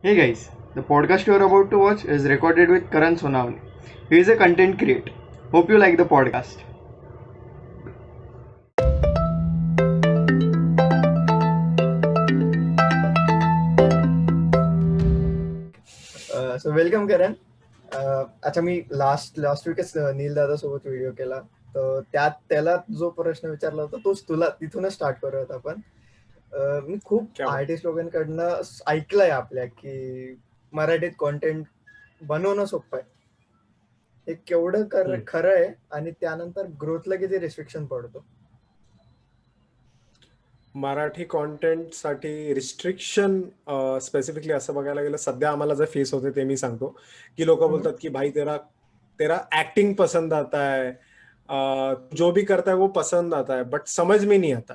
Hey guys, the podcast you are about to watch is recorded with Karan Sonavani. He is a content creator. Hope you like the podcast. So welcome Karan. अच्छा, मी last वीकच नील दादा सोबत video केला, तर त्यात त्याला जो प्रश्न विचारला होता तोच तुला तिथूनच स्टार्ट करूयात आपण. मी खूप क्या बात. आर्टिस्ट लोकांकडनं ऐकलंय आपल्या की मराठीत कॉन्टेंट बनवणं सोपं आहे. हे केवढं खरं आहे आणि त्यानंतर ग्रोथला किती रिस्ट्रिक्शन पडतो? मराठी कॉन्टेंटसाठी रिस्ट्रिक्शन स्पेसिफिकली असं बघायला गेलं सध्या आम्हाला जे फेस होते ते मी सांगतो की लोक बोलतात की भाई तेरा तेरा एक्टिंग पसंद आता है, जो भी करता है वो पसंद आता है बट समझ में नहीं आता.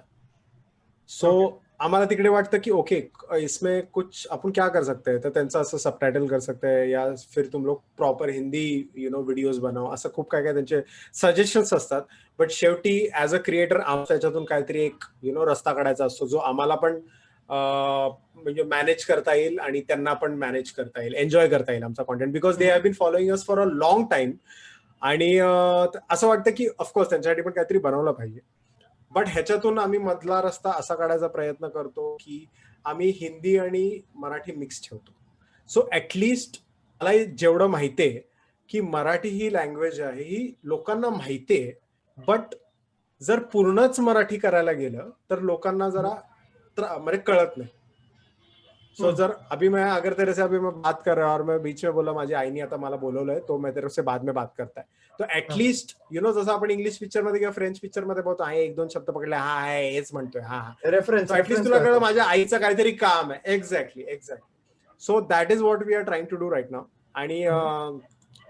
सो आम्हाला तिकडे वाटतं की ओके इसमें कुछ अपन क्या कर सकते हैं, तर त्यांचं असं सबटायटल कर सकते हैं या फिर तुम लोग प्रॉपर हिंदी व्हिडिओज बनव, असं खूप काय काय त्यांचे सजेशन्स असतात. बट शेवटी ऍज अ क्रिएटर त्याच्यातून काहीतरी एक रस्ता काढायचा असतो जो आम्हाला पण म्हणजे मॅनेज करता येईल आणि त्यांना पण मॅनेज करता येईल, एन्जॉय करता येईल आमचा content, because they have been following us for a long time. आणि असं वाटतं की ऑफकोर्स त्यांच्यासाठी पण काहीतरी बनवलं पाहिजे. बट ह्याच्यातून आम्ही मधला रस्ता असा काढायचा प्रयत्न करतो की आम्ही हिंदी आणि मराठी मिक्स ठेवतो. सो ऍटलिस्ट मला जेवढं माहितीये की मराठी ही लँग्वेज आहे ही लोकांना माहितीये, बट जर पूर्णच मराठी करायला गेलं तर लोकांना जरा म्हणजे कळत नाही. सो जर अभी मैं अगर तेरे से अभी मैं बात कर रहा हूँ और मैं बीच में बोला माझी आईने आता मला बोलवलंय तो मैं तेरे से बाद में बात करता है, तो ऍटलिस्ट जसं आपण इंग्लिश पिक्चर मध्ये किंवा फ्रेंच पिक्चर मध्ये बोलतो आहे, एक दोन शब्द पकडले, हा आहे हेच म्हणतोय, हा हा रेफरन्स ऍटलिस्ट तुला कळलं माझ्या आईचं काहीतरी काम आहे. Exactly. So that is what we are trying to do right now. आणि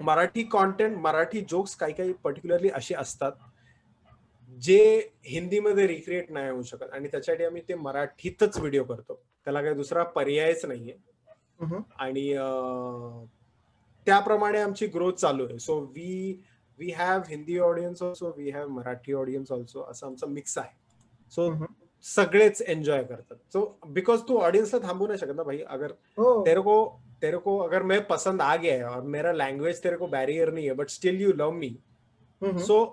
मराठी कॉन्टेंट, मराठी जोक्स काही काही पर्टिक्युलरली असे असतात जे हिंदीमध्ये रिक्रिएट नाही होऊ शकत आणि त्याच्यासाठी आम्ही ते मराठीतच व्हिडिओ करतो. त्याला काही दुसरा पर्यायच नाहीये. आणि त्याप्रमाणे आमची ग्रोथ चालू आहे. So we have Hindi audience also, we have Marathi audience also, असं आमचं मिक्स आहे. सो सगळेच एन्जॉय करतात. सो बिकॉज तू ऑडियन्सला थांबू नाही शकत ना भाई. अगर तेरे को अगर मैं पसंद आ गया है और मेरा लँग्वेज तेरे को बॅरियर नाही आहे but still you love me, so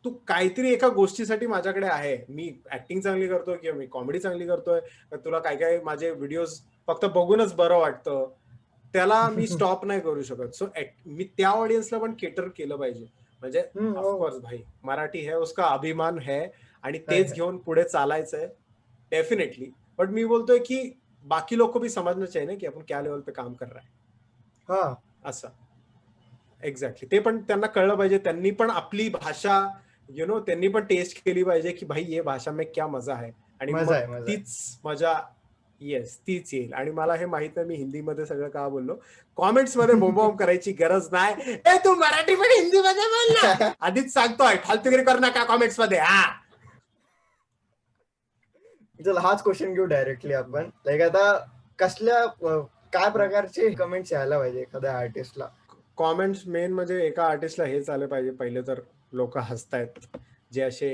तू काहीतरी एका गोष्टीसाठी माझ्याकडे आहे, मी ऍक्टिंग चांगली करतोय किंवा मी कॉमेडी चांगली करतोय, तुला काय काय माझे व्हिडिओज फक्त बघूनच बरं वाटतं, त्याला मी स्टॉप नाही करू शकत. सो मी त्या ऑडियन्सला पण केटर केलं पाहिजे. म्हणजे ऑफकोर्स भाई मराठी है, उसका अभिमान है आणि तेच घेऊन पुढे चालायचंय डेफिनेटली. बट मी बोलतोय की बाकी लोक भी समझना चाहिए ना की आपण क्या लेवल पे काम कर रहा है. असं एक्झॅक्टली ते पण त्यांना कळलं पाहिजे. त्यांनी पण आपली भाषा त्यांनी पण टेस्ट केली पाहिजे की भाई ये भाषा में क्या मजा आहे, आणि मग तीच मजा तीच येईल. आणि मला हे माहित नाही मी हिंदीमध्ये सगळं का बोललो. कॉमेंट्स मध्ये बोंबाबोंब करायची गरज नाही. ए तू मराठी पण हिंदीमध्ये बोल ना, आधीच सांगतोय फालतूगिरी कर नका कॉमेंट्स मध्ये. चल हाच क्वेश्चन घेऊ डायरेक्टली आपण. लाईक आता कसल्या काय प्रकारचे कमेंट्स यायला पाहिजे एखाद्या आर्टिस्टला? कॉमेंट्स मेन म्हणजे एका आर्टिस्टला हेच आले पाहिजे पहिले तर, लोक हसतायत, जे असे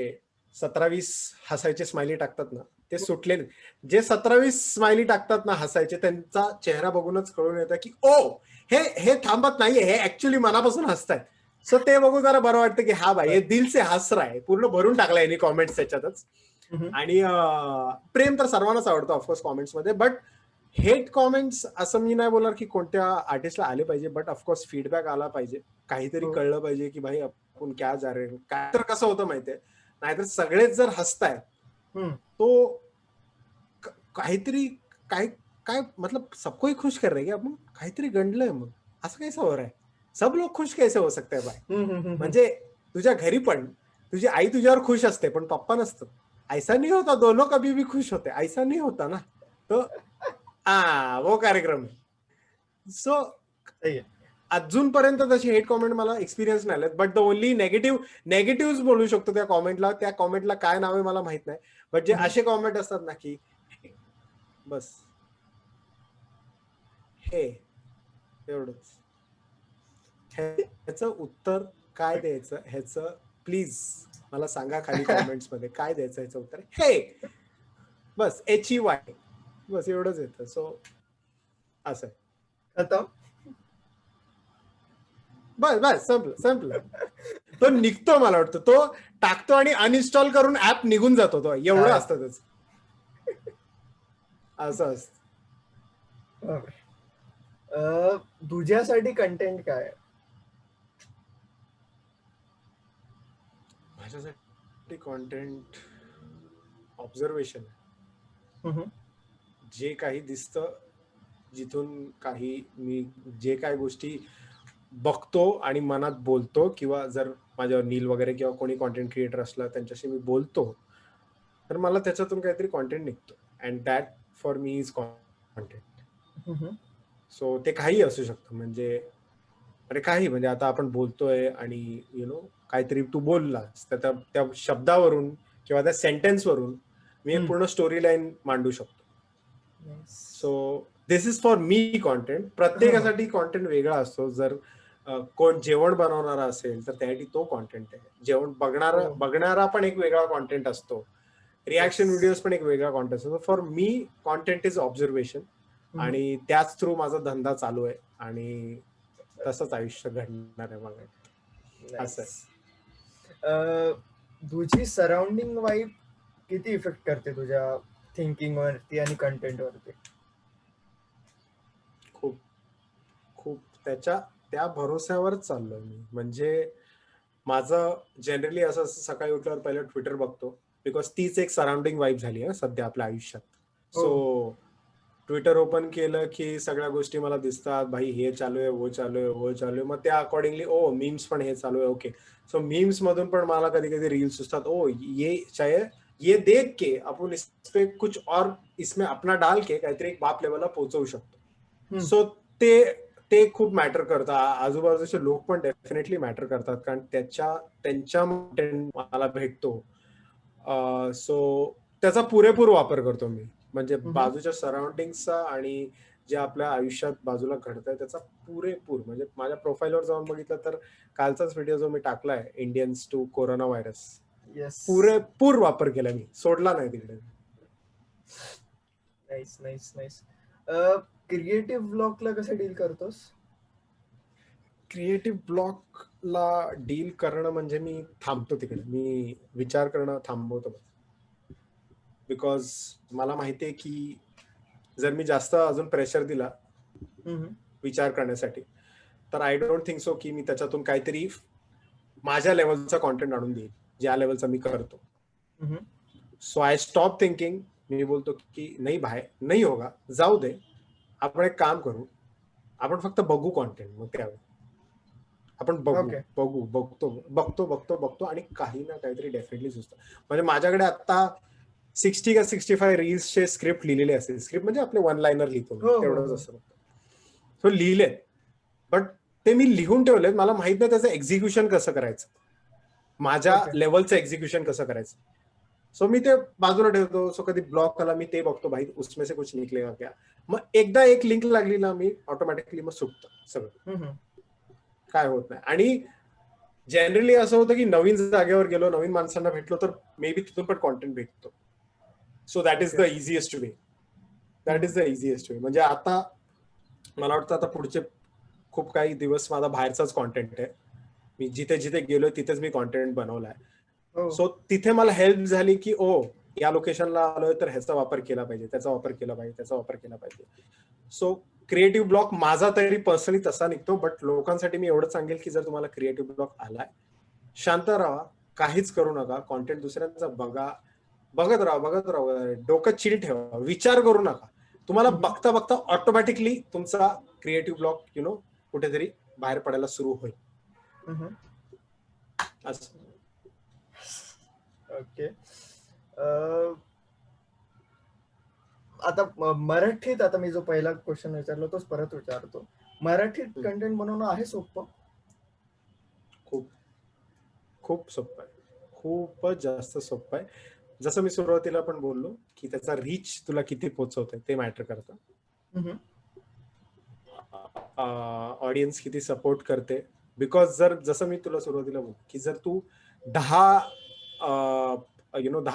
17-20 हसायचे स्माइली टाकतात ना ते सुटले. जे 17-20 स्माइली टाकतात ना हसायचे, त्यांचा चेहरा बघूनच कळून येतं की ओ हे थांबत नाहीये, हे ऍक्च्युअली मनापासून हसतायत. सो ते बघून जरा बरं वाटतं की हा भाई हे दिल से हस रहा आहे, पूर्ण भरून टाकला यांनी कॉमेंट्स त्याच्यातच. आणि प्रेम तर सर्वांनाच आवडतं ऑफकोर्स कॉमेंट्स मध्ये, बट हेट कॉमेंट्स असं मी नाही बोलणार की कोणत्या आर्टिस्टला आले पाहिजे, बट ऑफकोर्स फीडबॅक आला पाहिजे, काहीतरी कळलं पाहिजे की भाई आपण क्या जा रहे. काय तर कसं होतं माहितीये, नाहीतर सगळेच जर हसतायत तो काहीतरी काय काय मतलब सबको ही खुश कर रहे की आपण काहीतरी गंडलंय. मग असं कैसे हो रहा है, सब लोग खुश कैसे हो सकते बाय. म्हणजे तुझ्या घरी पण तुझी आई तुझ्यावर खुश असते पण पप्पा नसतं. ऐसा नहीं होता, दोनों कभी भी खुश होते, ऐसा नहीं होता ना. तो वो कार्यक्रम आहे. सो अजूनपर्यंत तशी हेट कॉमेंट मला एक्सपिरियन्स नाही आलेत, बट द ओनली नेगेटिव्ह बोलू शकतो त्या कॉमेंटला. त्या कॉमेंटला काय नाव आहे मला माहित नाही, बट जे असे कॉमेंट असतात ना की बस हे एवढंच, ह्याचं उत्तर काय द्यायचं, ह्याचं प्लीज मला सांगा खाली कॉमेंट्स मध्ये काय द्यायचं ह्याचं उत्तर. हे बस HEY बस एवढंच येतं. सो असं आहे. खतम. बस बस संपलं संपलं. तो निघतो, मला वाटतं तो टाकतो आणि अनइन्स्टॉल करून ऍप निघून जातो. तो एवढं हा. असतं त्याचं. असं असतं. बापरे. तुझ्यासाठी कंटेंट काय आहे? माझ्यासाठी कॉन्टेंट ऑब्झर्वेशन. हम्म. जे काही दिसतं, जिथून काही मी जे काही गोष्टी बघतो आणि मनात बोलतो, किंवा जर माझ्यावर नील वगैरे किंवा कोणी कॉन्टेंट क्रिएटर असला त्यांच्याशी मी बोलतो, तर मला त्याच्यातून काहीतरी कॉन्टेंट निघतो. And that for me is content. हम्म. सो ते काही असू शकतं. म्हणजे अरे काही, म्हणजे आता आपण बोलतोय आणि काहीतरी तू बोललास, तर त्या शब्दावरून किंवा त्या सेंटेन्सवरून मी एक पूर्ण स्टोरी लाईन मांडू शकतो. So this is for me content. प्रत्येकासाठी कॉन्टेंट वेगळा असतो. जर कोण जेवण बनवणारा असेल तर त्यासाठी तो कॉन्टेंट आहे. जेवण बघणारा पण एक वेगळा कॉन्टेंट असतो. रिॲक्शन व्हिडिओज पण एक वेगळा कॉन्टेंट असतो. For me content is observation, आणि त्याच थ्रू माझा धंदा चालू आहे आणि तसंच आयुष्य घडणार आहे मला. असं आहे. तुझी सराउंडिंग वाईब किती इफेक्ट करते तुझ्या थिंकिंग वरती आणि कंटेंट वरती? खूप खूप त्या भरोश्यावरच चाललोय मी. म्हणजे माझं जनरली असं सकाळी उठल्यावर पहिलं ट्विटर बघतो, बिकॉज तीच एक सराउंडिंग वाईब झाली आहे सध्या आपल्या आयुष्यात. सो ट्विटर ओपन केलं की सगळ्या गोष्टी मला दिसतात. भाई हे चालू आहे, वो चालू आहे, वो चालू आहे. मग त्या अकॉर्डिंगली मीम्स पण हे चालू आहे. ओके, सो मीम्स मधून पण मला कधी कधी रील्स सुचतात. ये देख के आपण इसपे कुछ और इसमें अपना डाल के काहीतरी एक बाप लेवलला पोहोचवू शकतो. सो ते खूप मॅटर करतं. आजूबाजूचे लोक पण डेफिनेटली मॅटर करतात, कारण त्यांच्या मला भेटतो. सो त्याचा पुरेपूर वापर करतो मी. म्हणजे बाजूच्या सराउंडिंगचा आणि जे आपल्या आयुष्यात बाजूला घडतंय त्याचा पुरेपूर, म्हणजे माझ्या प्रोफाईलवर जाऊन बघितलं तर कालचाच व्हिडिओ जो मी टाकलाय, इंडियन्स टू कोरोना व्हायरस, पुरेपूर वापर केला मी, सोडला नाही तिकडे. Nice nice nice. क्रिएटिव्ह ब्लॉकला कसं डील करतोस? क्रिएटिव्ह ब्लॉकला डील करणं म्हणजे मी थांबतो तिकडे. मी विचार करणं थांबवतो, बिकॉज मला माहितीये की जर मी जास्त अजून प्रेशर दिला विचार करण्यासाठी, तर आय डोंट थिंक सो की मी त्याच्यातून काहीतरी माझ्या लेवलचा कॉन्टेंट आणून देईल, ज्या लेवलचा मी करतो. So I stop thinking. मी बोलतो की नाही होगा, जाऊ दे, आपण एक काम करू, आपण फक्त बघू कॉन्टेंट. मग त्यावेळी आपण बघतो आणि काही ना काहीतरी डेफिनेटली सुचतं. म्हणजे माझ्याकडे आता 60 का 65 रील्सचे स्क्रिप्ट लिहिलेले असतील. स्क्रिप्ट म्हणजे आपले वन लाईनर लिहितो तेवढंच असतं. सो लिहिले, बट ते मी लिहून ठेवलेत. मला माहित नाही त्याचं एक्झिक्युशन कसं करायचं, माझ्या लेवलचं एक्झिक्युशन कसं करायचं. सो मी ते बाजूला ठेवतो. सो कधी ब्लॉक आला मी ते बघतो, भाई उसमें से कुछ निकलेगा क्या. मग एकदा एक लिंक लागली ना, मी ऑटोमॅटिकली मग सुटतं सगळं, काय होत नाही. आणि जनरली असं होतं की नवीन जागेवर गेलो, नवीन माणसांना भेटलो, तर मे बी तिथून पण कॉन्टेंट भेटतो. So that is the easiest way. म्हणजे आता मला वाटतं आता पुढचे खूप काही दिवस माझा बाहेरचाच कॉन्टेंट आहे. मी जिथे जिथे गेलोय तिथेच मी कॉन्टेंट बनवलाय. सो तिथे मला हेल्प झाली की या लोकेशनला आलोय तर ह्याचा वापर केला पाहिजे, त्याचा वापर केला पाहिजे. सो क्रिएटिव्ह ब्लॉक माझा तरी पर्सनली तसा निघतो. बट लोकांसाठी मी एवढं सांगेल की जर तुम्हाला क्रिएटिव्ह ब्लॉक आलाय, शांत राहा, काहीच करू नका. कॉन्टेंट दुसऱ्यांचा बघत राहा, डोकं चिल ठेवा, विचार करू नका. तुम्हाला बघता बघता ऑटोमॅटिकली तुमचा क्रिएटिव्ह ब्लॉक कुठेतरी बाहेर पडायला सुरू होईल. ओके. आता मराठीत, आता मी जो पहिला क्वेश्चन विचारला तोच परत विचारतो. मराठीत कंटेंट बनवणं आहे सोपं? खूप सोपं आहे, खूपच जास्त सोपं आहे. जसं मी सुरुवातीला पण बोललो की त्याचा रीच तुला किती पोहोचवतंय ते मॅटर करतं. ऑडियन्स किती सपोर्ट करते. बिकॉज जसं मी तुला सुरुवातीला बोललो की जर तू 10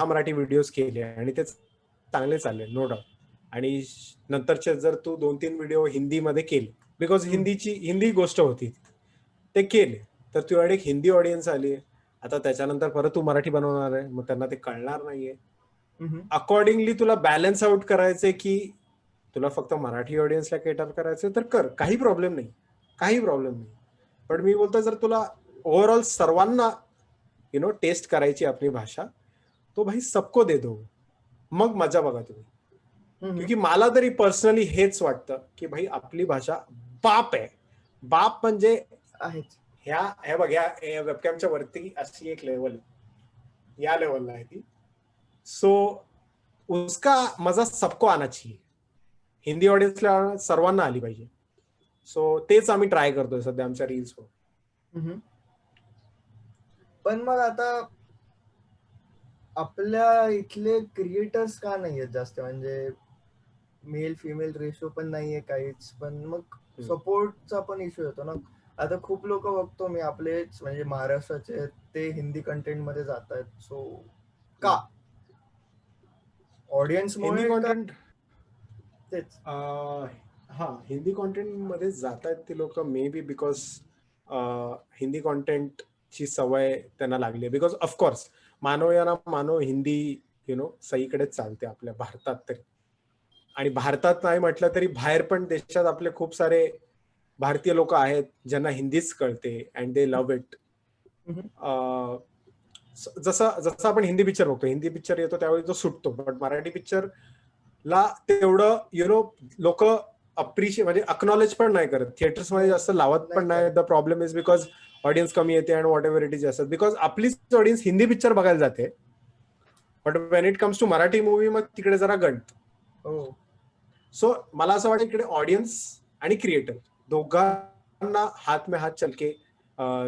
मराठी व्हिडिओज केले आणि ते चांगले चालले, नो डाऊट, आणि नंतरचे जर तू 2-3 व्हिडिओ हिंदीमध्ये केले बिकॉज हिंदी गोष्ट होती, ते केले. तर तुझ्याकडे एक हिंदी ऑडियन्स आली, आता त्याच्यानंतर परत तू मराठी बनवणार आहे, मग त्यांना ते कळणार नाहीये. अकॉर्डिंगली तुला बॅलन्स आउट करायचंय की तुला फक्त मराठी ऑडियन्सला केटर करायचं तर कर, काही प्रॉब्लेम नाही. पण मी बोलतो जर तुला ओव्हरऑल सर्वांना टेस्ट करायची आपली भाषा, तो भाई सबको दे दो, मग मजा बघा तुम्ही. क्योंकि मला तरी पर्सनली हेच वाटतं की भाई आपली भाषा बाप आहे. बाप म्हणजे आहेच. हे बघ, या वेबकॅमच्या वरती अशी एक लेवल, या लेवलला आहे ती. सो उसका मजा सबको आना चाहिए, हिंदी ऑडियन्सला सर्वांना आली पाहिजे. सो तेच आम्ही ट्राय करतोय सध्या आमच्या रील्सवर. पण मग आता आपल्या इथले क्रिएटर्स का नाही आहेत जास्त, म्हणजे मेल फिमेल रेशो पण नाहीये काहीच, पण मग सपोर्टचा पण इश्यू येतो ना. आता खूप लोक बघतो मी आपलेच म्हणजे महाराष्ट्राचे, ते हिंदी कंटेंट मध्ये जात आहेत. सो का ऑडियन्स हिंदी कॉन्टेंट, तेच हिंदी कॉन्टेंट मध्ये जात आहेत ती लोक may be because Hindi content ची सवय त्यांना लागली आहे. बिकॉज ऑफकोर्स मानो हिंदी सगळीकडेच चालते आपल्या भारतात तरी, आणि भारतात नाही म्हटलं तरी बाहेर पण देशात आपले खूप सारे भारतीय लोक आहेत ज्यांना हिंदीच कळते अँड दे लव्ह इट. जसं आपण हिंदी पिक्चर बघतो, हिंदी पिक्चर येतो त्यावेळी तो सुटतो, बट मराठी पिक्चरला तेवढं लोक अप्रिशिएट म्हणजे अक्नॉलेज पण नाही करत, थिएटर्स मध्ये जास्त लावत पण नाही. The problem is because audience कमी येते and whatever it is असत, बिकॉज आपलीच ऑडियन्स हिंदी पिक्चर बघायला जाते, but when it comes to Marathi movie मग तिकडे जरा गणत. सो मला असं वाटतं इकडे ऑडियन्स आणि क्रिएटर दोघांना हात में हात चलके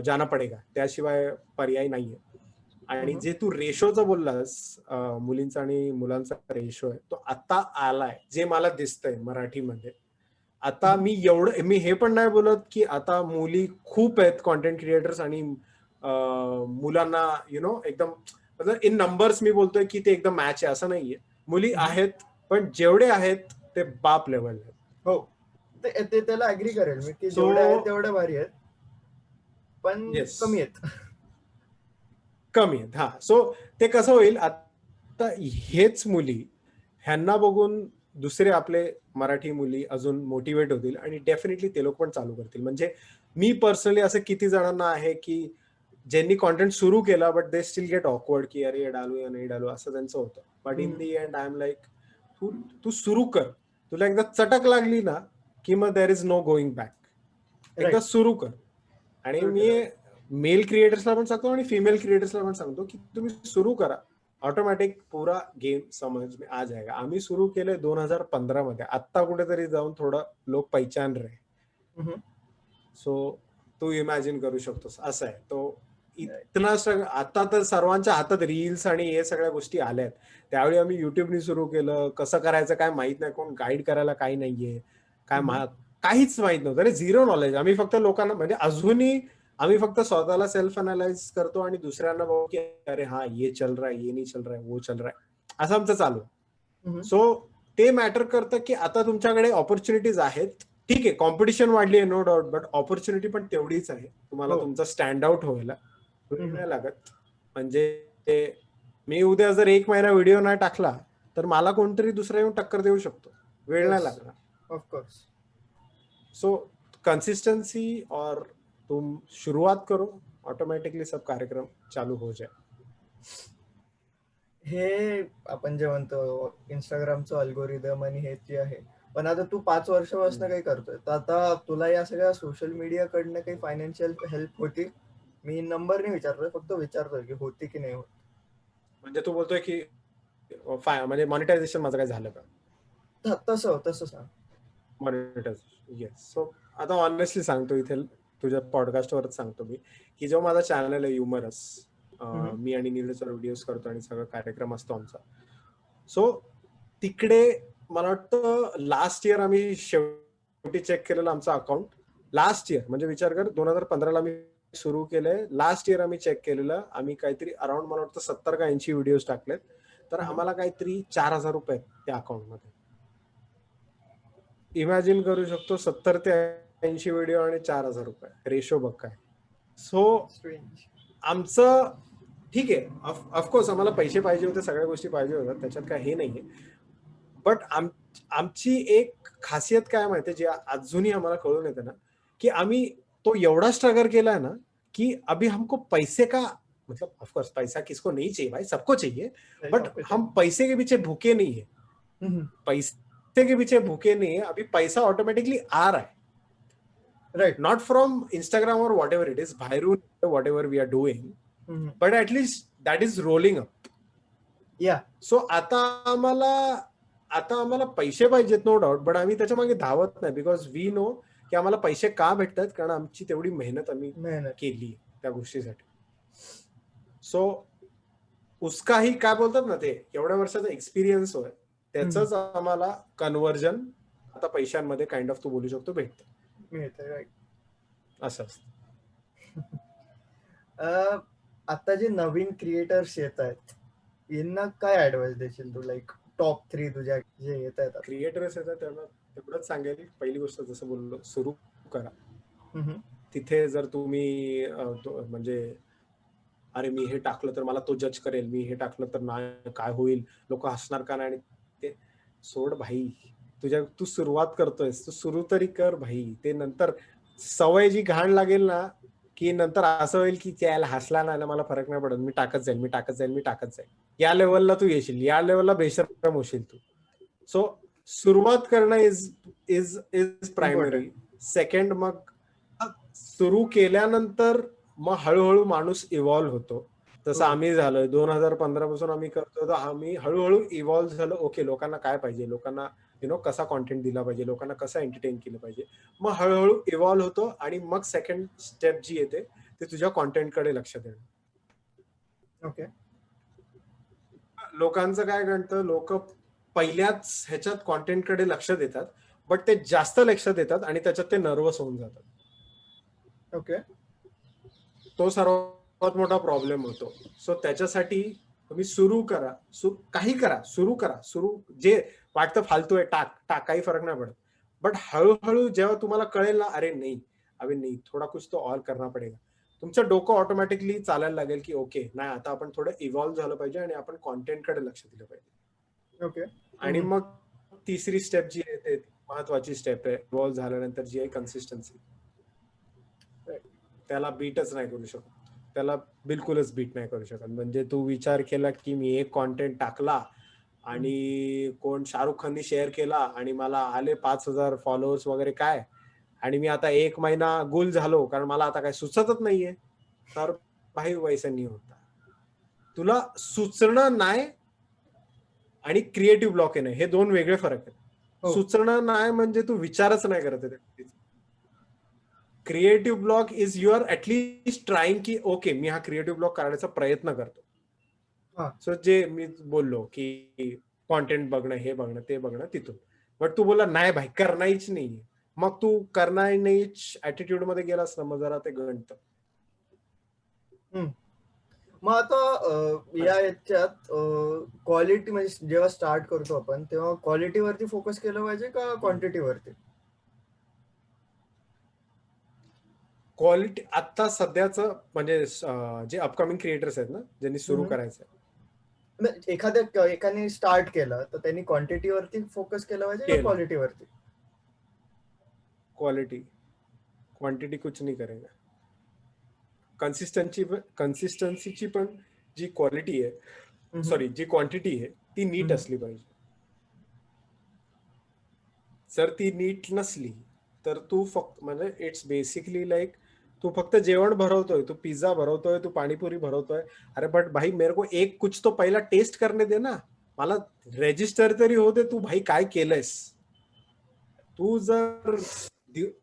जाना पडेगा, त्याशिवाय पर्याय नाहीये. आणि जे तू रेशोचं बोललास, मुलींचा आणि मुलांचा रेशो आहे, तो आता आलाय जे मला दिसतंय मराठीमध्ये. आता मी हे पण नाही बोलत की आता मुली खूप आहेत कॉन्टेंट क्रिएटर्स आणि मुलांना एकदम इन नंबर्स मी बोलतोय की ते एकदम मॅच आहे, असं नाहीये. मुली आहेत, पण जेवढे आहेत ते बाप लेवल आहेत. हो, ते त्याला अग्री करेल मी की जेवढे आहेत तेवढे भारी आहेत, पण कमी आहेत. हा. सो ते कसं होईल, आता हेच मुली ह्यांना बघून दुसरे आपले मराठी मुली अजून मोटिवेट होतील आणि डेफिनेटली ते लोक पण चालू करतील. म्हणजे मी पर्सनली असं किती जणांना आहे की ज्यांनी कॉन्टेंट सुरू केला but they still get awkward की अरे डालू या नाही डालू, असं त्यांचं होतं. But in the end I am like तू सुरू कर, तुला एकदा चटक लागली ना की मग there is no going back. एकदा सुरू कर. आणि मी मेल क्रिएटर्सला पण सांगतो आणि फिमेल क्रिएटर्सला पण सांगतो की तुम्ही सुरू करा, ऑटोमॅटिक पूरा गेम समज में आ जाएगा. आम्ही सुरू केले 2015 मध्ये, आत्ता कुठेतरी जाऊन थोडं लोक पहिचान रहे. सो तू इमॅजिन करू शकतोस, असं आहे तो इतना. आता तर सर्वांच्या हातात रील्स आणि हे सगळ्या गोष्टी आल्या आहेत. त्यावेळी आम्ही युट्यूबनी सुरू केलं, कसं करायचं काय माहित नाही, कोण गाईड करायला काही नाहीये, काहीच माहित नव्हतं, अरे झिरो नॉलेज. आम्ही फक्त लोकांना म्हणजे अजूनही आम्ही फक्त स्वतःला सेल्फ अनालाइज करतो आणि दुसऱ्यांना बघू की अरे हा ये चल रहा है, ये नहीं चल रहा है, वो चल रहा है, असं आमचं चालू. सो ते मॅटर करतं की आता तुमच्याकडे ऑपॉर्च्युनिटीज आहेत, ठीक आहे, कॉम्पिटिशन वाढली आहे नो डाऊट, बट ऑपॉर्च्युनिटी पण तेवढीच आहे. तुम्हाला तुमचा स्टँड आउट व्हायला वेळ नाही लागत. म्हणजे मी उद्या जर 1 महिना व्हिडिओ नाही टाकला तर मला कोणतरी दुसरा येऊन टक्कर देऊ शकतो, वेळ नाही लागणार. ऑफकोर्स. सो कंसिस्टेंसी और तुम शुरुआत करो, ऑटोमॅटिकली सब कार्यक्रम चालू हो जाए. हे आपण जे म्हणतो इंस्टाग्रामचं अल्गोरिदम आणि हे जे आहे, पण आता तू 5 वर्षापासून काही करतोय, तर आता तुला या सगळ्या सोशल मीडिया कडनं काही फायनान्शियल हेल्प होती? मी नंबर नाही विचारतोय, फक्त विचारतोय की होती की नाही होत. म्हणजे तू बोलतोय की म्हणजे मॉनिटायझेशन माझं काय झालं का? तसं सांग. Monetization, yes. सो आता ऑनेस्टली सांगतो, इथे तुझ्या पॉडकास्टवरच सांगतो मी की जो माझा चॅनल आहे ह्युमरस, मी आणि नीलचा व्हिडिओज करतो आणि सगळं कार्यक्रम असतो आमचा. सो तिकडे मला वाटतं लास्ट इयर आम्ही शेवटी चेक केलेलं आमचं अकाउंट. लास्ट इयर म्हणजे विचार कर, 2015 ला मी सुरू केलंय, लास्ट इयर आम्ही चेक केलेलं, आम्ही काहीतरी अराउंड मला वाटतं 70 का 80 व्हिडिओज टाकलेत, तर आम्हाला काहीतरी 4,000 रुपये त्या अकाउंटमध्ये. इमॅजिन करू शकतो, 70 ते 80 व्हिडिओ आणि 4,000 रुपये रेशो बघ काय. So strange. आमचं ठीक आहे, ऑफकोर्स आम्हाला पैसे पाहिजे होते, सगळ्या गोष्टी पाहिजे होत्या, त्याच्यात काय हे नाहीये. बट आमची एक खासियत काय माहितीये, जी अजूनही आम्हाला कळून येते ना, की आम्ही तो एवढा स्ट्रगल केलाय ना, की अभी हमको पैसे का मतलब ऑफकोर्स पैसा किसको नहीं चाहिए भाई, सबको चाहिए, बट हम पैसे के पीछे भूखे नहीं है. पैसे के पीछे भूखे नहीं है, अभी पैसा ऑटोमेटिकली आ रहा है. राईट. नॉट फ्रॉम इंस्टाग्राम और वॉट एव्हर इट इज, बाहेरून whatever we are doing, but at least that is rolling up. Yeah. So आता आम्हाला पैसे पाहिजेत नो डाऊट, बट आम्ही त्याच्या मागे धावत नाही, बिकॉज वी नो की आम्हाला पैसे का भेटतात, कारण आमची तेवढी मेहनत आम्ही केली त्या गोष्टीसाठी. सो उसकाही काय बोलतात ना, ते एवढ्या वर्षाचा एक्सपिरियन्स होय, त्याच आम्हाला कन्व्हर्जन आता पैशांमध्ये काइंड ऑफ तू बोलू शकतो भेटतं. राईट. असं असतं. आता जे नवीन क्रिएटर्स येत आहेत, यांना काय ऍडवाइस देशील तू, लाईक टॉप 3 तुझ्या जे येत आहेत क्रिएटर्स येतात त्यांना तेवढंच सांगेल, पहिली गोष्ट जसं बोललो, सुरू करा. तिथे जर तुम्ही म्हणजे अरे मी हे टाकलं तर मला तो जज करेल, मी हे टाकलं तर नाही काय होईल, लोक हसणार का नाही, ते सोड भाई. तू सुरुवात करतोयस, तू सुरू तरी कर भाई. ते नंतर सवय जी घाण लागेल ना, की नंतर असं होईल की त्याला हसला नाही ना, मला फरक नाही पडत, मी टाकत जाईल. या लेवलला तू येशील, या लेवलला बेशरम होशील तू. सो सुरुवात करणं इज प्रायमरी. सेकंड, मग सुरू केल्यानंतर मग हळूहळू माणूस इव्हॉल्व्ह होतो. तसं आम्ही झालोय 2015 पासून आम्ही करतो, तर आम्ही हळूहळू इव्हॉल्व्ह झालो. ओके, लोकांना काय पाहिजे, लोकांना कसा कॉन्टेंट दिला पाहिजे, लोकांना कसं एंटरटेन केलं पाहिजे. मग हळूहळू इव्हॉल्व्ह होतो, आणि मग सेकंड स्टेप जी येते ते तुझ्या कॉन्टेंटकडे लक्ष देणं. ओके. लोकांचं काय घडतं, लोक पहिल्याच ह्याच्यात कॉन्टेंटकडे लक्ष देतात, बट ते जास्त लक्ष देतात आणि त्याच्यात ते नर्वस होऊन जातात. ओके. तो सर्वात मोठा प्रॉब्लेम होतो. सो त्याच्यासाठी तुम्ही सुरू करा, काही करा, सुरू जे वाटतं फालतू आहे टाक, काही फरक नाही पडत. बट हळूहळू जेव्हा तुम्हाला कळेल ना, अरे नाही थोडा कुछ तो और करना पडेगा, तुमचं डोकं ऑटोमॅटिकली चालायला लागेल की ओके, नाही आता आपण थोडं इव्हॉल्व्ह झालं पाहिजे आणि आपण कॉन्टेंटकडे लक्ष दिलं पाहिजे. ओके. आणि मग तिसरी स्टेप जी आहे, ते महत्वाची स्टेप आहे, इव्हॉल्व्ह झाल्यानंतर जी आहे कन्सिस्टन्सी. त्याला बीटच नाही करू शकत, त्याला बिलकुलच बीट नाही करू शकत. म्हणजे तू विचार केला की मी एक कॉन्टेंट टाकला आणि कोण शाहरुख खाननी शेअर केला आणि मला आले 5,000 फॉलोअर्स वगैरे काय, आणि मी आता 1 महिना गुल झालो कारण मला आता काय सुचतच नाहीये, तर भाई वैसा नाही होता. तुला सुचणं नाही आणि क्रिएटिव्ह ब्लॉक येणं हे 2 वेगळे फरक आहेत. सुचणं नाही म्हणजे तू विचारच नाही करत आहे. Creative block is your at least trying की ओके, मी हा क्रिएटिव्ह ब्लॉक करण्याचा प्रयत्न करतो. सो जे मी बोललो की कॉन्टेंट बघणं, हे बघणं, ते बघणं तिथून. बट तू बोला नाही भाई करणारच नाही, मग तू करणार नाहीच ऍटिट्यूड मध्ये गेलास ना, मग जरा ते गणतं. मग आता या याच्यात क्वालिटी, म्हणजे जेव्हा स्टार्ट करतो आपण तेव्हा क्वालिटीवरती फोकस केलं पाहिजे का क्वांटिटीवरती? क्वालिटी आता सध्याचं म्हणजे जे अपकमिंग क्रिएटर्स आहेत ना, ज्यांनी सुरू करायचं, एकाने स्टार्ट केलं तर त्यांनी क्वांटिटीवरती फोकस केलं पाहिजे का क्वालिटीवरती? क्वांटिटी कुछ नाही करेगा. कन्सिस्टन्सीची पण जी क्वालिटी आहे, सॉरी जी क्वांटिटी आहे ती नीट असली पाहिजे. जर ती नीट नसली तर तू फक्त, म्हणजे इट्स बेसिकली लाईक तू फक्त जेवण भरवतोय, तू पिझ्झा भरवतोय, तू पाणीपुरी भरवतोय, अरे बट भाई मेरे को एक कुछ तो पहिला टेस्ट करने दे ना, मला रेजिस्टर तरी होते तू भाई काय केलंयस. तू जर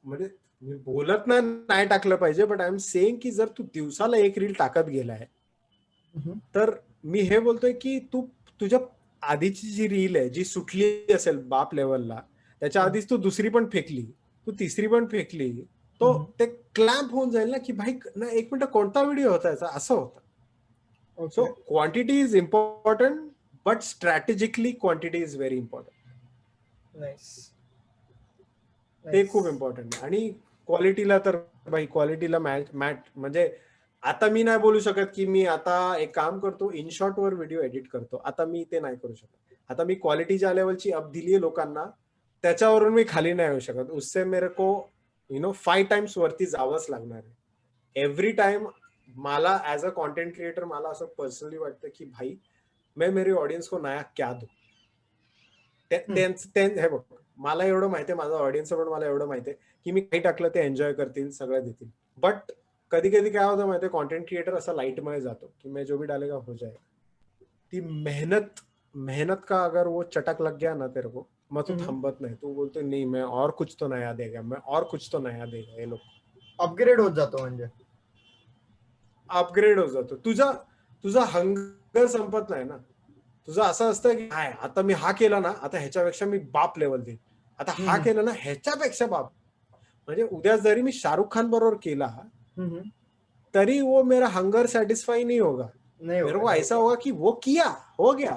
म्हणजे मी बोलत नाही टाकलं पाहिजे, बट आय एम सेइंग की जर तू दिवसाला 1 रील टाकत गेलाय, तर मी हे बोलतोय की तू तुझ्या आधीची जी रील आहे जी सुटली असेल बाप लेवलला, त्याच्या आधीच तू दुसरी पण फेकली, तू तिसरी पण फेकली, तो ते क्लॅम्प होऊन जाईल ना की भाई ना 1 मिनिट कोणता व्हिडिओ होता याचा, असं होतं. So quantity is important, but strategically quantity is very important. Nice. ते खूप इम्पॉर्टंट आहे. आणि क्वालिटीला तर भाई क्वालिटीला मॅच म्हणजे आता मी नाही बोलू शकत की मी आता एक काम करतो इन शॉर्ट वर व्हिडिओ एडिट करतो, आता मी ते नाही करू शकत. आता मी क्वालिटी ज्या लेवलची अप दिली लोकांना त्याच्यावरून मी खाली नाही येऊ शकत. उससे मेरे को 5 टाइम्स वरती जावंच लागणार आहे एव्हरी टाइम. मला ऍज अ कॉन्टेंट क्रिएटर मला असं पर्सनली वाटतं की भाई मैं मेरे ऑडियन्स को नया क्या दू. हे बघ मला एवढं माहितीये, माझं ऑडियन्स पण मला एवढं माहितीये की मी काही टाकलं ते एन्जॉय करतील, सगळं देतील. बट कधी कधी काय होतं माहितीये, कॉन्टेंट क्रिएटर असा लाईट मध्ये जातो की मैं जो भी डालेगा हो जाएगा. ती मेहनत का अगर वो चटक लग गया ना तेरे को, मग तू थांबत नाही. तू बोलतो नाही मैं और कुछ तो नया देगा, मैं और कुछ तो नया देगा. हे लोक अपग्रेड होत जातो म्हणजे अपग्रेड होत जातो. तुझा हंगर संपत नाही ना. तुझं असं असतं की काय आता मी हा केला ना, आता ह्याच्यापेक्षा मी बाप लेवल देईन. आता हा केला ना ह्याच्यापेक्षा बाप. म्हणजे उद्या जरी मी शाहरुख खान बरोबर केला तरी वो मेरा हंगर सेटिस्फाई नहीं होगा. मेरे को ऐसा होगा कि वो किया, हो गया,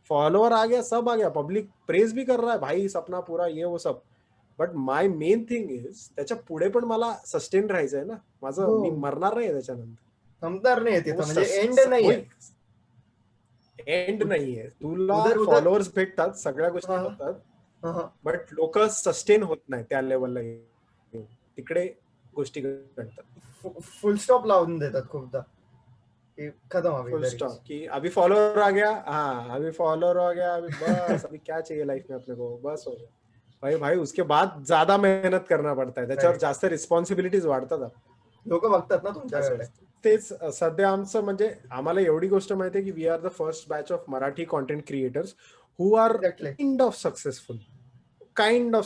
फॉलोअर आ गया, सब आ गया, पब्लिक प्रेज भी कर रहा है भाई सपना पूरा ये वो सब. But my main thing is त्याच्या पुढे पण मला सस्टेन राहायचंय ना. माझं मी मरणार नाही त्याच्यानंतर. संपणार नाही तिथं म्हणजे एंड नाहीये. एंड नाहीये. तुला फॉलोअर्स भेटतात, सगळ्या गोष्टी होतात, बट लोक सस्टेन होत नाही त्या लेवलला. तिकडे गोष्टी घडतात. फुल स्टॉप लावून देतात खूपदा. खत्म फुल स्टॉप कि अभी फॉलोअर आ गया, हाँ अभी फॉलोअर आ गया, अभी बस अभी क्या चाहिए लाइफ में अपने को, बस हो गया. भाई उसके बाद ज्यादा मेहनत करना पडताय, त्याच्यावर जास्त रिस्पॉन्सिबिलिटीज वाढतात. लोक बघतात ना तुमच्याकडे. तेच सध्या आमचं म्हणजे आम्हाला एवढी गोष्ट माहिती आहे की we are the first batch of Marathi content creators who are kind of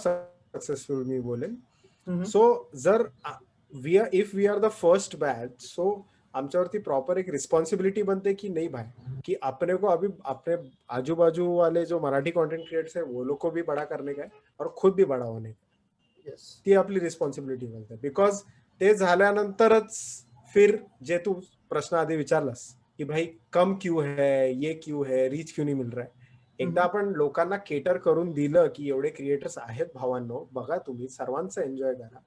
successful मी बोलेन. सो जर if we are the first batch, so आमच्यावरती प्रॉपर एक रिस्पॉन्सिबिलिटी बनते की नाही भाई कि अपने को अभी अपने आजू बाजू वाले जो मराठी कंटेंट क्रिएटर्स है वो लोग को भी बड़ा करने का है और खुद भी बड़ा होने का. ती आपली रिस्पॉन्सिबिलिटी बनते. बिकॉज ते झाल्यानंतरच फिर जे तू प्रश्न आधी विचारलास की भाई कम क्यों है, ये क्यों है, रीच क्यों नहीं मिल रहा है. एकदा आपण लोकांना केटर करून दिलं की एवढे क्रिएटर्स आहेत भावांनो, बघा तुम्ही सर्वांचं एन्जॉय करा,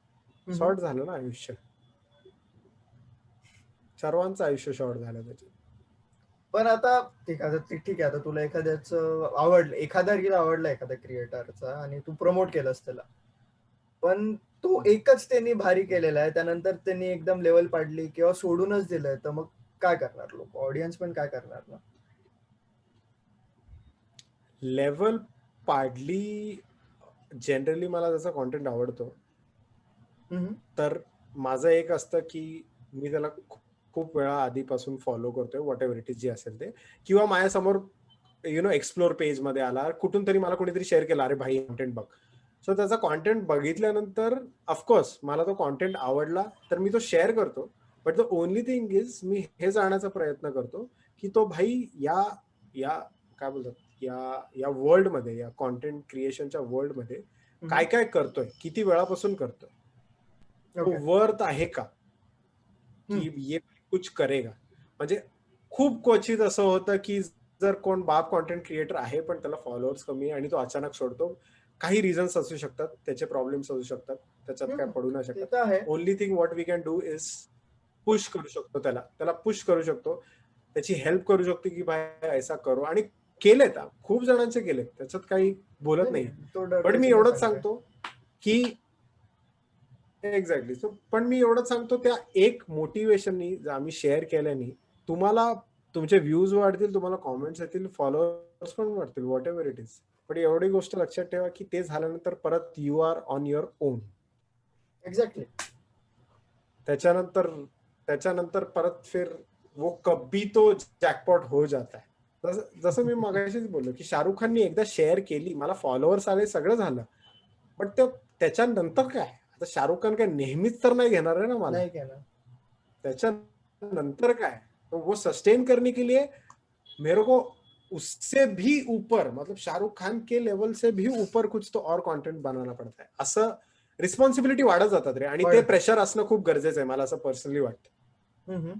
शॉर्ट झालं ना आयुष्य. सर्वांचं आयुष्य शॉर्ट झालं त्याच्यात. पण आता ठीक आहे, आता तुला एखाद्याचं आवडलं, एखादा रील आवडला एखाद्या क्रिएटरचा आणि तू प्रमोट केलंस त्याला, पण तो एकच त्यांनी भारी केलेला आहे, त्यानंतर त्यांनी एकदम लेवल पाडली किंवा सोडूनच दिलंय, तर मग काय करणार लोक, ऑडियन्स पण काय करणार ना. लेवल पाडली जनरली मला जसं कॉन्टेंट आवडतो तर माझं एक असतं की मी त्याला खूप वेळा आधीपासून फॉलो करतोय, व्हॉट एव्हर इट इज जे असेल ते, किंवा माझ्यासमोर एक्सप्लोर पेज मध्ये आला, कुठून तरी मला कोणीतरी शेअर केला, अरे भाई कॉन्टेंट बघ. सो त्याचा कॉन्टेंट बघितल्यानंतर ऑफकोर्स मला तो कॉन्टेंट आवडला तर मी तो शेअर करतो. But the only thing is me हे जाण्याचा प्रयत्न करतो की तो भाई या काय बोलतात या वर्ल्ड मध्ये, या कॉन्टेंट क्रिएशनच्या वर्ल्ड मध्ये काय काय करतोय, किती वेळापासून करतोय, तो वर्थ आहे का की ये कुछ करेगा. म्हणजे खूप क्वचित असं होतं की जर कोण बाप कॉन्टेंट क्रिएटर आहे पण त्याला फॉलोअर्स कमी आणि तो अचानक सोडतो, काही रिझन्स असू शकतात, त्याचे प्रॉब्लेम्स असू शकतात, त्याच्यात काय पडू नाही शकतात. Only thing what we can do is push करू शकतो, त्याला पुश करू शकतो, त्याची हेल्प करू शकतो की भाई ऐसा करो. आणि केलेत, खूप जणांचे केलेत, त्याच्यात काही बोलत नाही. पण मी एवढंच सांगतो की एक्झॅक्टली. सो पण मी एवढंच सांगतो त्या एक मोटिवेशननी आम्ही शेअर केल्याने तुम्हाला तुमचे व्ह्यूज वाढतील, तुम्हाला कॉमेंट्स येतील, फॉलोअर्स पण वाढतील, व्हॉट एव्हर इट इज. पण एवढी गोष्ट लक्षात ठेवा की ते झाल्यानंतर परत you are on your own. Exactly. त्याच्यानंतर परत फिर वो कभी तो जॅकपॉट हो जाता है. जसं मी मगाशीच बोललो की शाहरुख खाननी एकदा शेअर केली, मला फॉलोअर्स आले, सगळं झालं, बट त्याच्यानंतर काय, आता शाहरुख खान काय नेहमीच तर नाही घेणार आहे ना मला. त्याच्यानंतर काय, तो वो सस्टेन करने के लिए मेरे को उससे भी ऊपर, मतलब शाहरुख खान के लेवल से भी ऊपर कुछ तो और कंटेंट बनाना पडता है. असं रिस्पॉन्सिबिलिटी वाढत जातात रे. आणि ते प्रेशर असणं खूप गरजेचं आहे, मला असं पर्सनली वाटतं.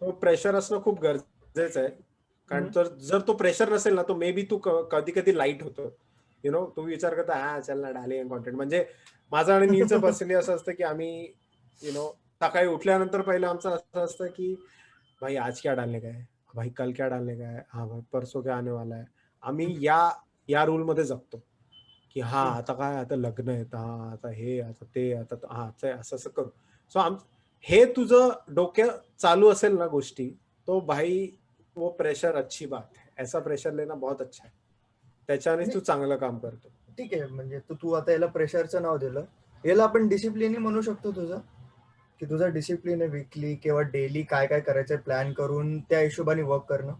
तो प्रेशर असणं खूप गरजेचं आहे, कारण जर तो प्रेशर नसेल ना, तो मे बी तू कधी कधी लाईट होतो. तू विचार करता हा चल ना डालेंगे कॉन्टेंट. म्हणजे माझं आणि नीलचं पर्सनली असं असतं की आम्ही सकाळी उठल्यानंतर पहिलं आमचं असं असतं की भाई आज क्या डालने का है, भाई कल क्या डालने का है, हाँ भाई परसों क्या आने वाला है. आम्ही या रूल मध्ये जगतो की हा आता काय, आता लग्न आहे, हा आता हे, आता ते, आता हा असं असं करू. सो हे तुझं डोक्यात चालू असेल ना गोष्टी, तो भाई वो प्रेशर अच्छी बात है. ऐसा प्रेशर लेना बहुत अच्छा है. त्याच्यानेच तू चांगलं काम करतो. ठीक आहे, म्हणजे तू आता याला प्रेशरचं नाव दिलं, याला आपण डिसिप्लिन म्हणू शकतो तुझं, की तुझा डिसिप्लिन आहे वीकली किंवा डेली काय काय करायचंय प्लॅन करून त्या हिशोबाने वर्क करणं.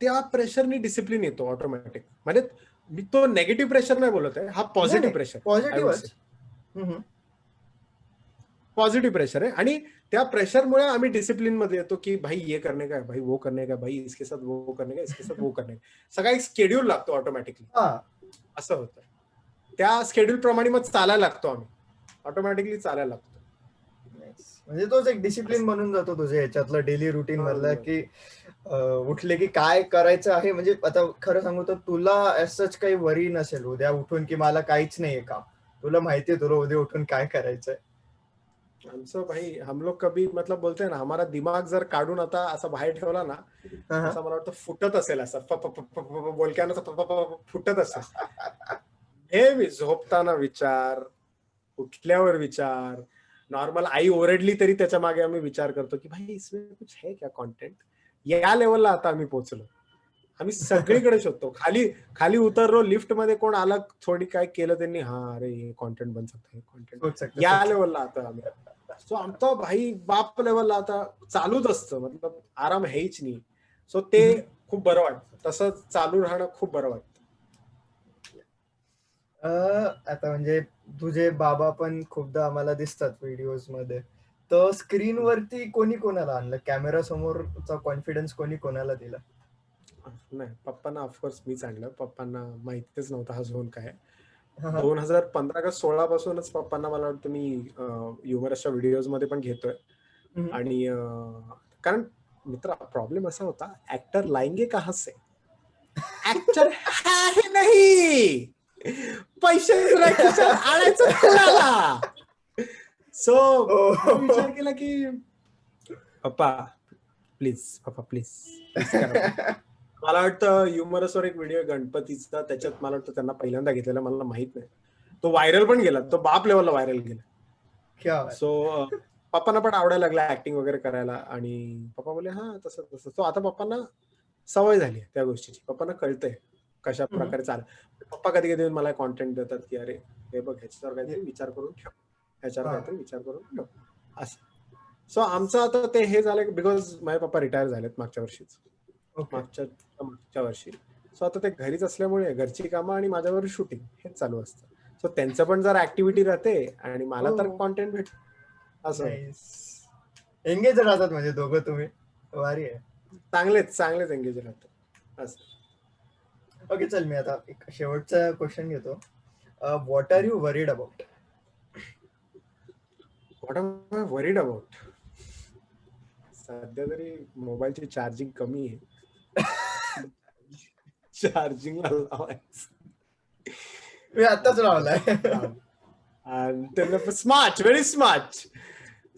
त्या प्रेशरने डिसिप्लिन येतो ऑटोमॅटिक. म्हणजे मी तो नेगेटिव्ह प्रेशर नाही बोलत आहे, हा positive pressure I would say. पॉझिटिव्हच. पॉझिटिव्ह प्रेशर आहे. आणि त्या प्रेशरमुळे आम्ही डिसिप्लिन मध्ये येतो की भाई ये करने का है, भाई वो करने का, भाई इसके साथ वो करने का, इसके साथ वो करने का. सगळा एक स्केड्यूल लागतो ऑटोमॅटिकली. असं होतं. त्या स्केड्यूल प्रमाणे मग चालायला लागतो आम्ही, ऑटोमॅटिकली चालायला लागतो. म्हणजे तोच एक डिसिप्लिन बनून जातो तुझ्या ह्याच्यातलं डेली रुटीन मधला, की उठले की काय करायचं आहे. म्हणजे आता खरं सांगू तर तुला असंच काही वरी नसेल उद्या उठून की मला काहीच नाहीये काम. तुला माहितीये तुला उद्या उठून काय करायचंय. आमचं भाई हम लोग कभी मतलब बोलते ना, हमारा दिमाग जर काढून आता असं बाहेर ठेवला ना, असं मला वाटतं फुटत असेल, असं बोलक्यानं फुटत असेल. हे मी झोपताना विचार, उठल्यावर विचार, नॉर्मल आई ओरडली तरी त्याच्या मागे आम्ही विचार करतो की भाई इसमें कुछ है क्या कॉन्टेंट. या लेवलला आता आम्ही पोहोचलो. आम्ही सगळीकडे शोधतो. खाली खाली उतरलो, लिफ्ट मध्ये कोण आलं, थोडी काय केलं त्यांनी, हा अरे हे कॉन्टेंट बन सकता है, कॉन्टेंट या लेवलला आता आम्ही. सो आमचा भाई बाप लेवलला आता चालूच असतं, मतलब आराम हेच नाही. सो ते खूप बरं वाटतं, तसं चालू राहणं खूप बरं वाटतं. आता म्हणजे तुझे बाबा पण खूपदा आम्हाला दिसतात व्हिडिओज मध्ये, तर स्क्रीनवरती कोणी कोणाला आणलं, कॅमेरा समोरचा कॉन्फिडन्स कोणी कोणाला दिला? नाही, पप्पांना ऑफकोर्स मीच आणलं. पप्पांना माहितीच नव्हता हा झोन काय. 2015 का 16 पासूनच पप्पांना मला वाटतं मी ह्युमरसच्या व्हिडिओज मध्ये पण घेतोय. आणि कारण मित्र प्रॉब्लेम असा होता, ऍक्टर लाएंगे कहां से, ऍक्टर है नहीं, पैसे आणायचं कुणाला. सो विचार केला की पप्पा प्लीज करा. मला वाटतं ह्युमरसवर एक व्हिडिओ गणपतीचा, त्याच्यात मला वाटतं त्यांना पहिल्यांदा घेतलेला, मला माहित नाही. तो व्हायरल पण गेला, तो बाप लेवलला व्हायरल गेला. सो पप्पांना पण आवडायला लागला ऍक्टिंग वगैरे करायला. आणि पप्पा बोलले हा तसं तसं. सो आता पप्पांना सवय झाली त्या गोष्टीची, पप्पांना कळतंय कशा प्रकारे चालेल. पप्पा कधी कधी मला कॉन्टेंट देतात की अरे हे बघ, ह्याच्यावर काहीतरी विचार करून ठेव, ह्याच्यावर काहीतरी विचार करून ठेव, असं. सो आमचं आता ते हे झालं बिकॉज माझे पप्पा रिटायर झालेत मागच्या वर्षीच, मागच्या वर्षी. सो आता ते घरीच असल्यामुळे घरची कामं आणि माझ्यावर शूटिंग हेच चालू असतं. सो त्यांचं पण जर ऍक्टिव्हिटी राहते आणि मला तर कॉन्टेंट भेट, असं एंगेज राहतात म्हणजे दोघं तुम्ही. भारी आहे. चांगलेच एंगेज राहतात असं. ओके चल, मी आता एक शेवटचा क्वेश्चन घेतो. What are you worried about? What are I worried about? सध्या तरी मोबाईलची चार्जिंग कमी आहे. चार्जिंगला लावायचं. मी आताच लावलाय. Smart, very smart.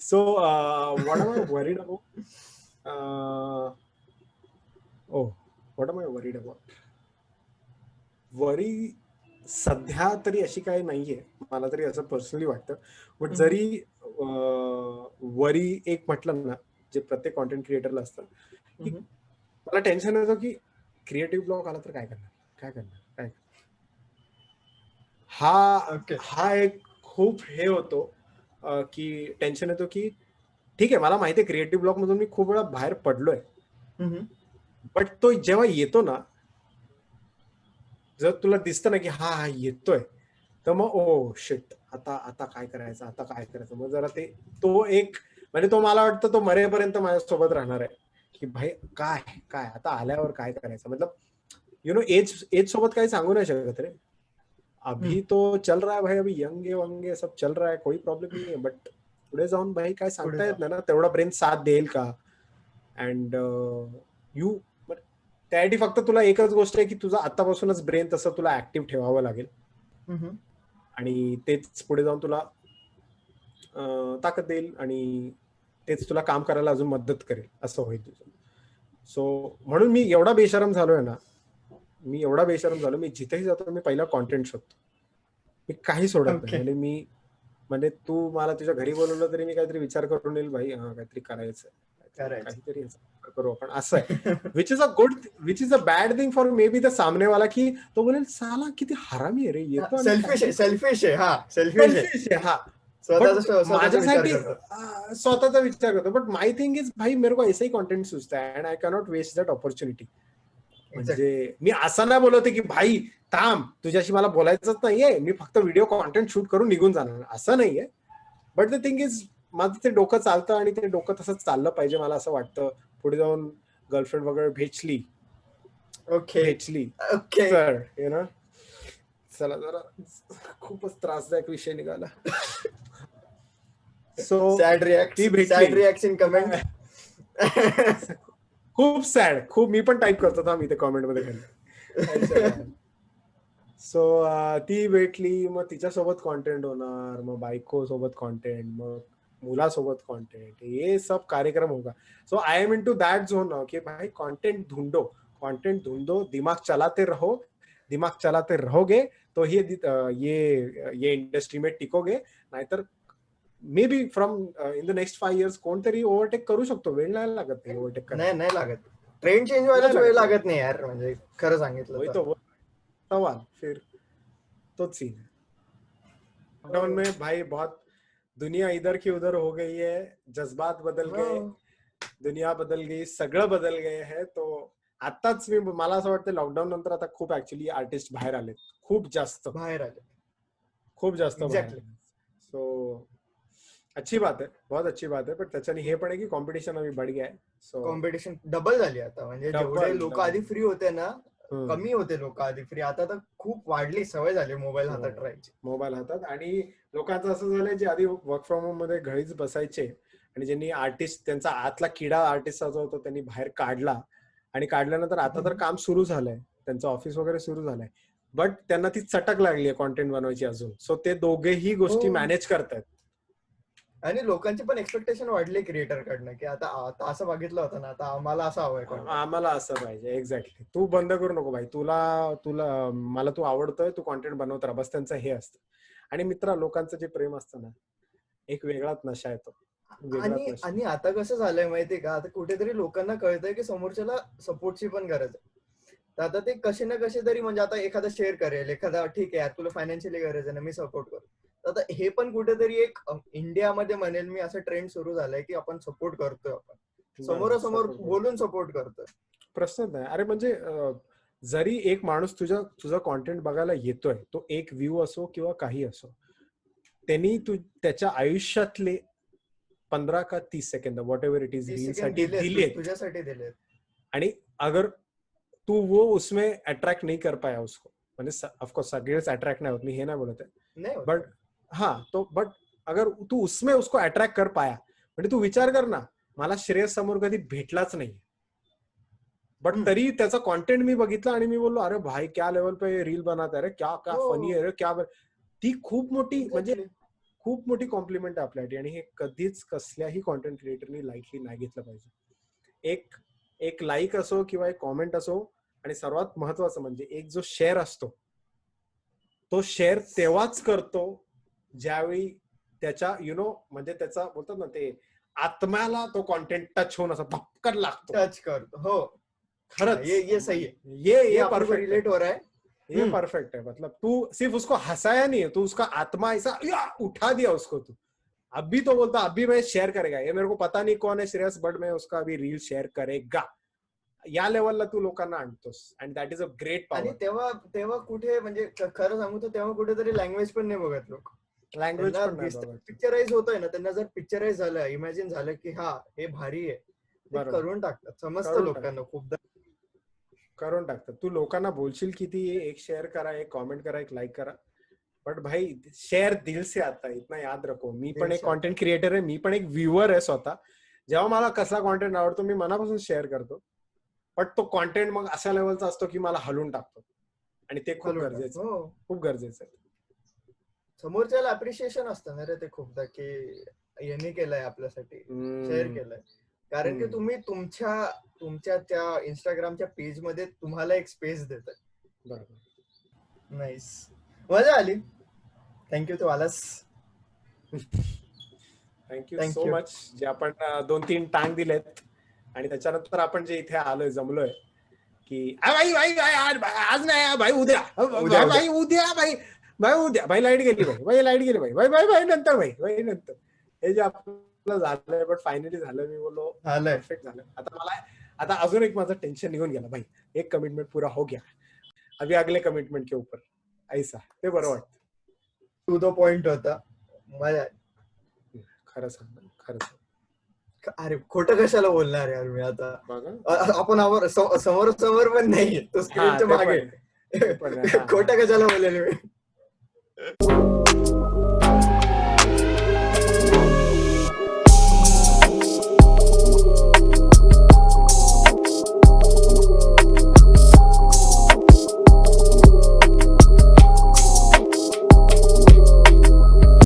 So what are I worried about? What are I worried about? Worry सध्या तरी अशी काही नाहीये, मला तरी असं पर्सनली वाटतं. बट जरी वरी एक म्हटलं ना, जे प्रत्येक कॉन्टेंट क्रिएटरला असतं, की मला टेन्शन येतं की क्रिएटिव्ह ब्लॉक आला तर काय करणार. हा एक खूप हे होतो की टेन्शन येतो की ठीक आहे, मला माहिती आहे क्रिएटिव्ह ब्लॉक मधून मी खूप वेळा बाहेर पडलोय, बट तो जेव्हा येतो ना, जर तुला दिसतं ना की हा येतोय, तर मग ओ शिट, आता काय करायचं. मग जरा तो एक म्हणजे तो मला वाटतं तो मरेपर्यंत माझ्यासोबत राहणार आहे की भाई काय आता आल्यावर काय करायचं. मतलब एज सोबत काही सांगू नाही शकत रे. अभी तो चल रहा है भाई, अभी यंग वंगे सब चल रहा है, कोई प्रॉब्लेम नाही आहे. बट पुढे जाऊन भाई काय सांगता येत नाही ना, तेवढा ब्रेन साथ देईल का. अँड त्यासाठी फक्त तुला एकच गोष्ट आहे की तुझं आतापासूनच ब्रेन तसं तुला ऍक्टिव्ह ठेवावं लागेल आणि तेच पुढे जाऊन तुला ताकद देईल आणि तेच तुला काम करायला अजून मदत करेल असं होईल तुझं. सो म्हणून मी एवढा बेशरम झालोय ना, मी जिथेही जातो मी पहिला कॉन्टेंट शोधतो. मी काही सोडत नाही. म्हणजे तू मला तुझ्या घरी बोलवलं तरी मी काहीतरी विचार करून येईल, भाई काहीतरी करायचं काहीतरी करू आपण, असं आहे. Which is a bad thing for maybe the सामनेवाला, की तो बोलेल साला किती हरामी आहे रे, येतो सेल्फिश आहे हा. माझ्यासाठी स्वतःचा विचार करतो. बट माय थिंग इज भाई मेरे को ऐसा ही कॉन्टेंट सूझता है and I cannot waste that opportunity. म्हणजे मी असं नाही बोलवते की भाई थांब तुझ्याशी मला बोलायचंच नाहीये, मी फक्त व्हिडिओ कॉन्टेंट शूट करून निघून जाणार, असं नाहीये. बट द थिंग इज माझं ते डोकं चालतं आणि ते डोकं तसंच चाललं पाहिजे. मला असं वाटतं पुढे जाऊन गर्लफ्रेंड वगैरे भेटली तर यु नो, चला जरा खूपच त्रासदायक विषय निघाला. So sad reaction comment. खूप सॅड, खूप. मी पण टाईप करतो थांब इथे कॉमेंट मध्ये खाली. सो ती भेटली, मग तिच्यासोबत कॉन्टेंट होणार, मग बायको सोबत कॉन्टेंट, मग मुलासोबत कॉन्टेंट, ये सब कार्यक्रम होगा. So I am into that zone now कि भाई कंटेंट ढूंढो, दिमाग चलाते रहोगे तो ये इंडस्ट्री में टिकोगे. नाहीतर may be from in the next 5 years कोणतरी ओव्हरटेक करू शकतो. वेळ नाही लागत नाही ओव्हरटेक करायला. नाही लागत. ट्रेंड चेंज व्हायला वेळ लागत नाही यार, म्हणजे खरं सांगितलं तो सवाल फिर तो सीन है. लॉकडाउन में भाई बहुत दुनिया इधर की उधर हो गई है, जज्बात बदल गए, दुनिया बदल गई, सगळं बदल गए है. तो आताच मला असं वाटतं लॉकडाऊन नंतर आता खूप ऍक्च्युअली आर्टिस्ट बाहेर आले, खूप जास्त सो अच्छी बात है, बहुत अच्छी बात है. पण त्याच्याने हे पण आहे की कॉम्पिटिशन अभी बढ़ गया है. सो कॉम्पिटिशन डबल झाली आता. म्हणजे जेवढे लोक आधी फ्री होते ना, कमी होते लोक आधी फ्री, आता तर खूप वाढली, सवय झाली मोबाईल हातात राहायची. मोबाईल हातात. आणि लोकांचं असं झालंय जे आधी वर्क फ्रॉम होम मध्ये घरीच बसायचे आणि ज्यांनी आर्टिस्ट त्यांचा आतला किडा आर्टिस्टचा जो होता त्यांनी बाहेर काढला, आणि काढल्यानंतर आता तर काम सुरू झालंय, त्यांचं ऑफिस वगैरे सुरू झालंय, बट त्यांना ती चटक लागली आहे कॉन्टेंट बनवायची अजून. सो ते दोघेही गोष्टी मॅनेज करतायत. आणि लोकांची पण एक्सपेक्टेशन वाढले क्रिएटर कडनं, की आता असं बघितलं होतं ना, आता आम्हाला असं हवंय, आम्हाला असं पाहिजे. एक्झॅक्टली. तू बंद करू नको भाई, तुला मला तू आवडतोय, तू कॉन्टेंट बनवत राहा, बस त्यांचं हे असतं. आणि मित्रा, लोकांचं जे प्रेम असतं ना, एक वेगळाच नशा येतो. आणि आता कसं झालंय माहितीये का, आता कुठेतरी लोकांना कळतंय की समोरच्याला सपोर्टची पण गरज आहे. तर आता ते कसे ना कसे तरी, म्हणजे आता एखादा शेअर करेल, एखादा ठीक आहे यार तुला फायनान्शियली गरज आहे ना, मी सपोर्ट करू. आता हे पण कुठेतरी एक इंडियामध्ये म्हणेल मी असं ट्रेंड सुरू झालाय की आपण सपोर्ट करतोय, आपण समोरासमोर बोलून सपोर्ट करतोय. प्रश्नच नाही. अरे म्हणजे जरी एक माणूस तुझा कॉन्टेंट बघायला येतोय, तो एक व्ह्यू असो किंवा काही असो, त्यांनी त्याच्या आयुष्यातले 15 का 30 सेकंद व्हॉट एव्हर इट इज रीलसाठी दिले, आणि अगर तू वो उसमें अट्रैक्ट नहीं कर पाया उसको, म्हणजे ऑफकोर्स सगळेच अट्रैक्ट नाही होत, मी हे नाही बोलत आहे, बट बट अगर तू उसमें उसको अट्रैक्ट कर पाया, म्हणजे तू विचार कर ना, मला श्रेयस समोर कधी भेटलाच नाही, बट तरी त्याचा कॉन्टेंट मी बघितला आणि मी बोललो अरे भाई क्या लेवल पे रील बनाता है रे, क्या फनी आहे रे, क्या. ती खूप मोठी, म्हणजे खूप मोठी कॉम्प्लिमेंट आहे आपल्यासाठी. आणि हे कधीच कसल्याही कॉन्टेंट क्रिएटरनी लाईटली नाही घेतलं पाहिजे. एक लाईक असो किंवा एक कॉमेंट असो, आणि सर्वात महत्वाचं म्हणजे एक जो शेअर असतो, तो शेअर तेव्हाच करतो ज्यावेळी त्याच्या म्हणजे त्याचा बोलतात ना, ते आत्म्याला तो कॉन्टेंट टच होऊन असं भपकन लागतो, टच करतो. हो खरंच ये सही है, ये परफेक्ट रिलेट हो रहा है, ये परफेक्ट है. मतलब तू सिर्फ उसको हंसाया नहीं है, तू उसका आत्मा ऐसा उठा दिया उसको. तू अभी तो बोलता अभी मैं शेयर करेगा, ये मेरे को पता नहीं कौन है श्रेयस, बट मैं उसका अभी रील शेअर करेगा, या लेवलला तू लोकांना आणतोस. And that is a great power. आणि तेव्हा कुठे, म्हणजे खरं सांगू तर तेव्हा कुठेतरी लँग्वेज पण नाही बघत लोक. लँग्वेज पण नाही बघत. पिक्चराइज होतोय ना, त्यांना जर पिक्चराइज झालं, इमॅजिन झालं की हा हे भारी आहे, ते करून टाकतात. समजतं लोकांना, खूपदा करून टाकतात. तू लोकांना बोलशील किती, एक शेअर करा, एक कॉमेंट करा, एक लाईक करा, बट भाई शेअर दिल से आता है, इतना याद रखो. मी पण एक कॉन्टेंट क्रिएटर आहे, मी पण एक व्ह्युअर आहे स्वतः. जेव्हा मला कसला कॉन्टेंट आवडतो मी मनापासून शेअर करतो, पण तो कॉन्टेंट मग अशा लेवलचा असतो की मला हलवून टाकतो, आणि ते खूप हलवून गरजेचं आहे. हो. खूप गरजेचं आहे. समोरच्याला अप्रिशिएशन असतं ना रे ते खूपदा की यांनी केलंय आपल्यासाठी, शेअर केलंय. कारण की तुम्ही तुमच्या त्या इंस्टाग्रामच्या पेज मध्ये तुम्हाला एक स्पेस देताय. बरोबर. नाईस, मजा आली. थँक्यू, तू आलास. Thank you Thank so you. Much. जे आपण 2-3 टांग दिलेत, आणि त्याच्यानंतर आपण जे इथे आलोय, जमलोय की भाई भाई भाई आज नाही भाई, उद्या उद्या. भाई, उद्या भाई, भाई उद्या भाई, लाईट गेली भाई, भाई लाईट गेली भाई, भाई भाई भाई नंतर भाई, भाई नंतर. हे जे आपलं झालंय, बट फायनली झालं. मी बोललो झालंय. परफेक्ट झालं. आता अजून एक माझं टेन्शन निघून गेलं भाई. एक कमिटमेंट पूरा हो गया, अभी अगले कमिटमेंट के ऊपर ऐसा. ते बरं वाटतं. टू द पॉइंट होता. मजा. खरं सांग, खरं सांग. अरे खोटं कशाला बोलणार यार मी आता. बघा, आपण समोर पण नाहीये, तो स्क्रीनच्या ते मागे. पण आहे. खोटं कशाला बोलेल मी.